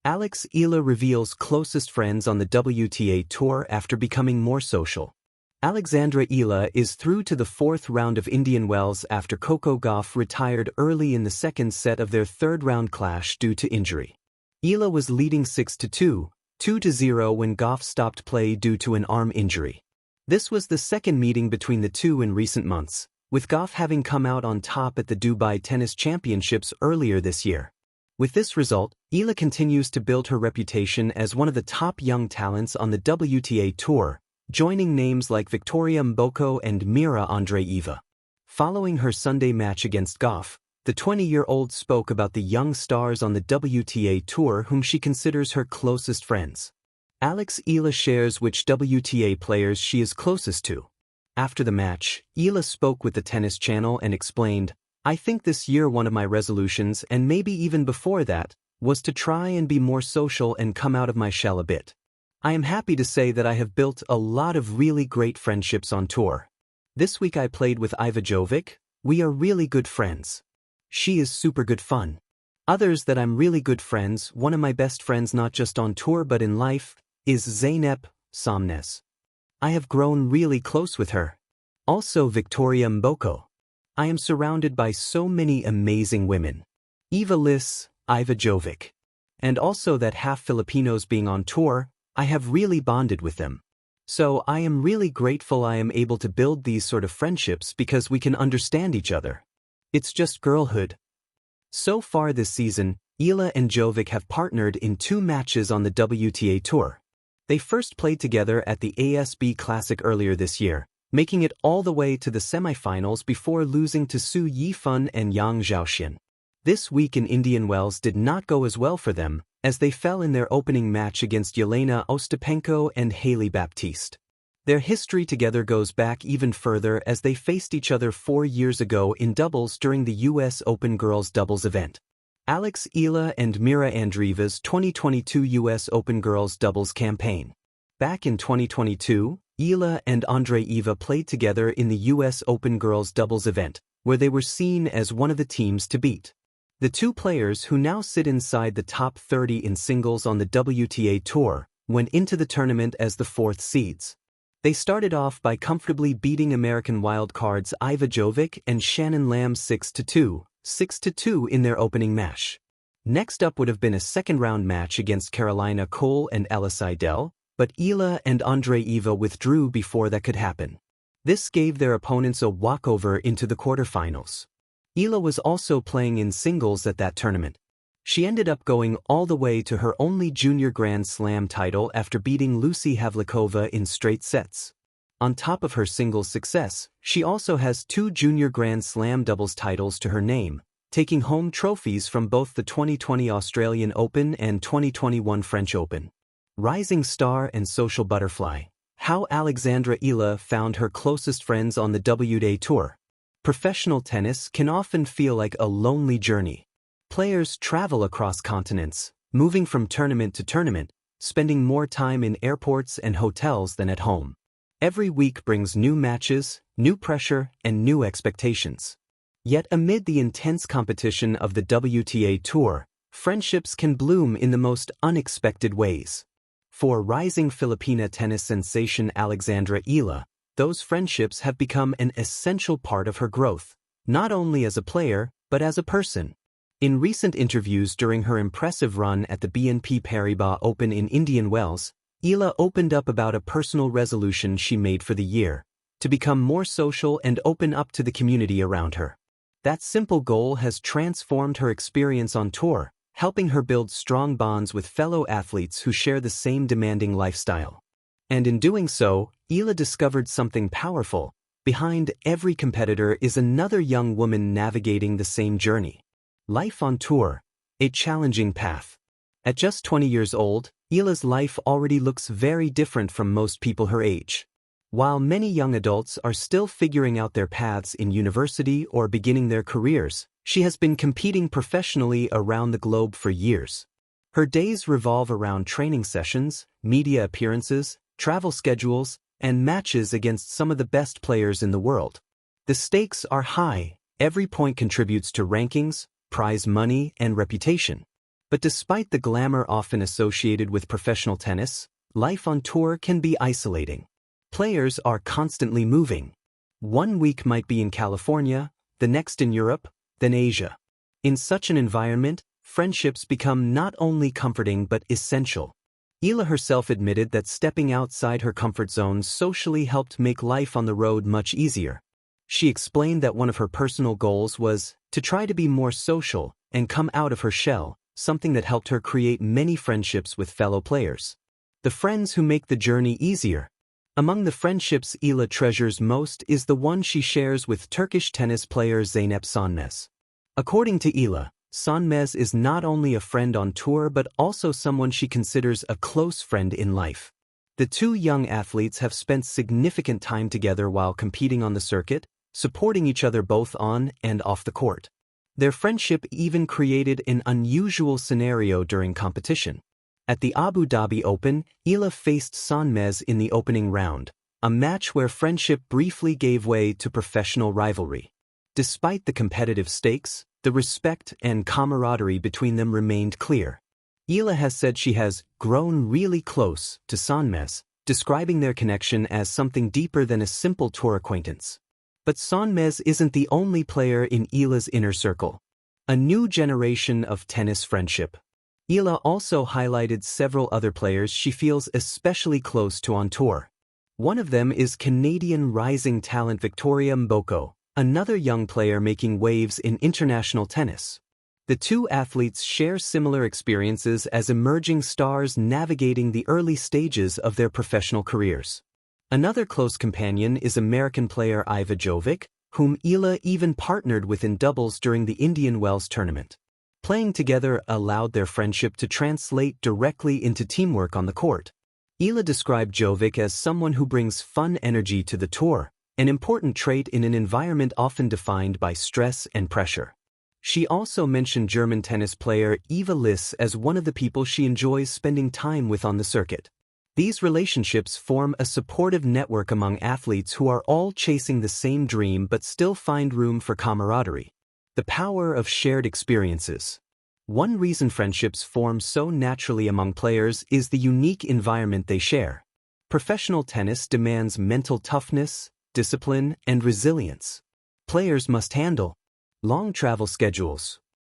Alex Eala reveals closest friends on the WTA Tour after becoming more social. Alexandra Eala is through to the fourth round of Indian Wells after Coco Gauff retired early in the second set of their third-round clash due to injury. Eala was leading 6-2, 2-0 when Gauff stopped play due to an arm injury. This was the second meeting between the two in recent months, with Gauff having come out on top at the Dubai Tennis Championships earlier this year. With this result, Eala continues to build her reputation as one of the top young talents on the WTA Tour, joining names like Victoria Mboko and Mira Andreeva. Following her Sunday match against Gauff, the 20-year-old spoke about the young stars on the WTA Tour whom she considers her closest friends. Alex Eala shares which WTA players she is closest to. After the match, Eala spoke with the Tennis Channel and explained, "I think this year one of my resolutions, and maybe even before that, was to try and be more social and come out of my shell a bit. I am happy to say that I have built a lot of really great friendships on tour. This week I played with Iva Jovic. We are really good friends. She is super good fun. Others that I'm really good friends, one of my best friends not just on tour but in life, is Zeynep Somnes. I have grown really close with her. Also Victoria Mboko. I am surrounded by so many amazing women. Eva Liss, Iva Jovic. And also that half Filipinos being on tour, I have really bonded with them. So I am really grateful I am able to build these sort of friendships because we can understand each other. It's just girlhood." So far this season, Eala and Jovic have partnered in 2 matches on the WTA Tour. They first played together at the ASB Classic earlier this year, making it all the way to the semifinals before losing to Su Yifan and Yang Zhaoxian. This week in Indian Wells did not go as well for them, as they fell in their opening match against Yelena Ostapenko and Hailey Baptiste. Their history together goes back even further as they faced each other 4 years ago in doubles during the US Open Girls Doubles event. Alex Eala and Mira Andreeva's 2022 US Open Girls Doubles campaign. Back in 2022, Eala and Andreeva played together in the US Open Girls Doubles event, where they were seen as one of the teams to beat. The two players, who now sit inside the top 30 in singles on the WTA Tour, went into the tournament as the 4th seeds. They started off by comfortably beating American wildcards Iva Jovic and Shannon Lamb 6-2, 6-2 in their opening match. Next up would have been a second-round match against Carolina Cole and Ella Seidel, but Eala and Andreeva withdrew before that could happen. This gave their opponents a walkover into the quarterfinals. Eala was also playing in singles at that tournament. She ended up going all the way to her only junior Grand Slam title after beating Lucy Havlikova in straight sets. On top of her singles success, she also has 2 junior Grand Slam doubles titles to her name, taking home trophies from both the 2020 Australian Open and 2021 French Open. Rising star and social butterfly. How Alexandra Eala found her closest friends on the WTA Tour. Professional tennis can often feel like a lonely journey. Players travel across continents, moving from tournament to tournament, spending more time in airports and hotels than at home. Every week brings new matches, new pressure, and new expectations. Yet amid the intense competition of the WTA Tour, friendships can bloom in the most unexpected ways. For rising Filipina tennis sensation Alexandra Eala, those friendships have become an essential part of her growth, not only as a player, but as a person. In recent interviews during her impressive run at the BNP Paribas Open in Indian Wells, Eala opened up about a personal resolution she made for the year, to become more social and open up to the community around her. That simple goal has transformed her experience on tour, helping her build strong bonds with fellow athletes who share the same demanding lifestyle. And in doing so, Eala discovered something powerful. Behind every competitor is another young woman navigating the same journey. Life on tour, a challenging path. At just 20 years old, Eala's life already looks very different from most people her age. While many young adults are still figuring out their paths in university or beginning their careers, she has been competing professionally around the globe for years. Her days revolve around training sessions, media appearances, travel schedules, and matches against some of the best players in the world. The stakes are high, every point contributes to rankings, prize money, and reputation. But despite the glamour often associated with professional tennis, life on tour can be isolating. Players are constantly moving. One week might be in California, the next in Europe, then Asia. In such an environment, friendships become not only comforting but essential. Eala herself admitted that stepping outside her comfort zone socially helped make life on the road much easier. She explained that one of her personal goals was to try to be more social and come out of her shell, something that helped her create many friendships with fellow players. The friends who make the journey easier. Among the friendships Eala treasures most is the one she shares with Turkish tennis player Zeynep Sönmez. According to Eala, Sönmez is not only a friend on tour but also someone she considers a close friend in life. The two young athletes have spent significant time together while competing on the circuit, supporting each other both on and off the court. Their friendship even created an unusual scenario during competition. At the Abu Dhabi Open, Eala faced Sönmez in the opening round, a match where friendship briefly gave way to professional rivalry. Despite the competitive stakes, the respect and camaraderie between them remained clear. Eala has said she has grown really close to Sönmez, describing their connection as something deeper than a simple tour acquaintance. But Sönmez isn't the only player in Eala's inner circle. A new generation of tennis friendship. Eala also highlighted several other players she feels especially close to on tour. One of them is Canadian rising talent Victoria Mboko, another young player making waves in international tennis. The two athletes share similar experiences as emerging stars navigating the early stages of their professional careers. Another close companion is American player Iva Jovic, whom Eala even partnered with in doubles during the Indian Wells tournament. Playing together allowed their friendship to translate directly into teamwork on the court. Eala described Jovic as someone who brings fun energy to the tour, an important trait in an environment often defined by stress and pressure. She also mentioned German tennis player Eva Liss as one of the people she enjoys spending time with on the circuit. These relationships form a supportive network among athletes who are all chasing the same dream but still find room for camaraderie. The power of shared experiences. One reason friendships form so naturally among players is the unique environment they share. Professional tennis demands mental toughness, discipline, and resilience. Players must handle long travel schedules,